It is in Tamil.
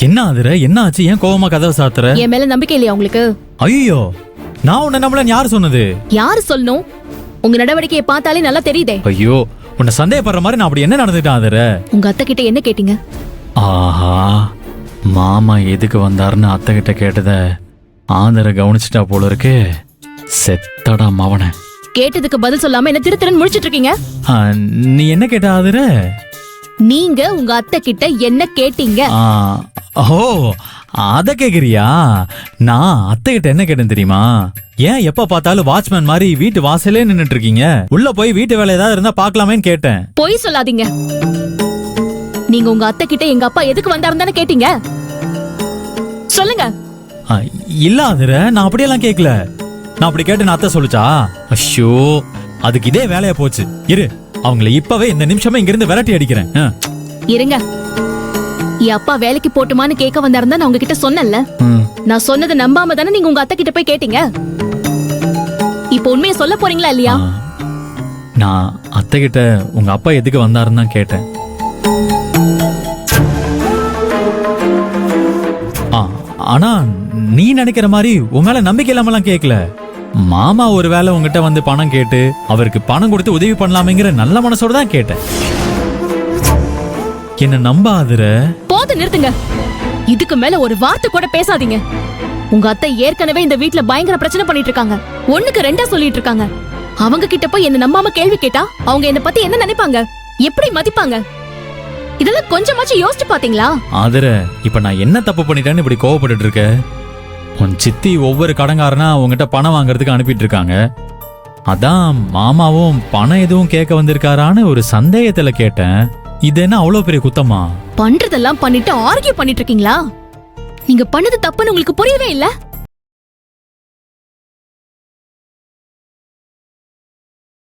என்ன ஆதுர, என்ன ஆச்சு? ஏன் கோவமா கதவை சாத்துற? என் மேல நம்பிக்கை இல்லையா உங்களுக்கு? ஐயோ, நான் உன்னை நம்பலன்னு யாரு சொன்னது? யாரு சொல்லணும்? உங்க நடவடிக்கையை பார்த்தாலே நல்லா தெரியுதே. ஐயோ, உன்னை சந்தேகப்படுற மாதிரி நான் அப்படி என்ன நடந்துட்டேன் ஆதுர? உங்க அத்தை கிட்ட என்ன கேட்டீங்க? ஆஹா, மாமா எதுக்கு வந்தாருன்னு அத்தை கிட்ட கேட்டத ஆதர கவனிச்சுட்டா போல இருக்கு. செத்தடா மவன. கேட்டதுக்கு பதில் சொல்லாம என்ன திருத்திரன் முழிச்சிட்டு இருக்கீங்க? நீ என்ன கேட்ட ஆதர? நீங்க உங்க அத்தை கிட்ட என்ன கேட்டீங்க? ஓ, அத கேக்குறியா? நான் அத்தை கிட்ட என்ன கேட்டேன் தெரியுமா? ஏன் எப்ப பார்த்தாலும் வாட்ச்மேன் மாதிரி வீட்டு வாசலே நின்னுட்டு இருக்கீங்க? உள்ள போய் வீட்டு வேலை ஏதாவது இருந்தா பாக்கலாமேன்னு கேட்டேன். பொய் சொல்லாதீங்க. நீங்க உங்க அத்தை கிட்ட எங்க அப்பா எதுக்கு வந்தாருன்னு கேட்டீங்க? சொல்லுங்க. இல்ல ஆதர, நான் அப்படியெல்லாம் கேட்கல. நான் அப்படி கேட்டு நான் அத்தை சொல்லுச்சா? ஐயோ, அதுக்கு இதே வேலையா போச்சு. இரு, அவங்கள இப்பவே இந்த நிமிஷமே இங்க இருந்து விரட்டி அடிக்கிறேன். இருங்க. என் அப்பா வேலைக்கு போட்டுமான்னு கேட்க வந்தாருந்தா நான் உங்ககிட்ட சொன்னேன்ல. நான் சொன்னதை நம்பாம தானே நீங்க உங்க அத்தை கிட்ட போய் கேட்டீங்க. இப்போ உண்மையை சொல்ல போறீங்களா இல்லையா? நான் அத்தை கிட்ட உங்க அப்பா எதுக்கு வந்தாருன்னு தான் கேட்டேன். ஆனா நீ நினைக்கிற மாதிரி உன் மேல நம்பிக்கை இல்லாமலாம் கேட்கல. மாமா ஒரு வேளை உங்ககிட்ட வந்து பணம் கேட்டு அவருக்கு பணம் கொடுத்து உதவி பண்ணலாமேங்கிற நல்ல மனசோட தான் கேட்டேன். என்ன நம்பாதுற? போது, நிறுத்துங்க. இதுக்கு மேல ஒரு வார்த்தை கூட பேசாதீங்க. உங்க அத்தை ஏற்கனவே இந்த வீட்ல பயங்கர பிரச்சனை பண்ணிட்டு இருக்காங்க. ஒண்ணுக்கு ரெண்டா சொல்லிட்டு இருக்காங்க. அவங்க கிட்ட போய் என்ன நம்பாம கேள்வி கேட்டா அவங்க என்ன பத்தி என்ன நினைப்பாங்க? எப்படி மதிப்பாங்க? இதெல்லாம் கொஞ்சமாச்சும் யோசிச்சு பாத்தீங்களா? ஆதர, இப்ப நான் என்ன தப்பு பண்ணிட்டேன்னு இப்படி கோவப்பட்டு இருக்க? உன் சித்தி ஒவ்வொரு கடங்காரனா உங்ககிட்ட பணம் வாங்குறதுக்கு அனுப்பிட்டு இருக்காங்க. அதான் மாமாவும் பணம் எதுவும் கேட்க வந்திருக்காரான்னு ஒரு சந்தேகத்துல கேட்டேன். இது என்ன அவ்வளவு பெரிய குத்தமா? பண்றதெல்லாம் பண்ணிட்டு ஆர்கியூ பண்ணிட்டு இருக்கீங்களா? நீங்க பண்ணது தப்புன்னு உங்களுக்கு புரியவே இல்ல?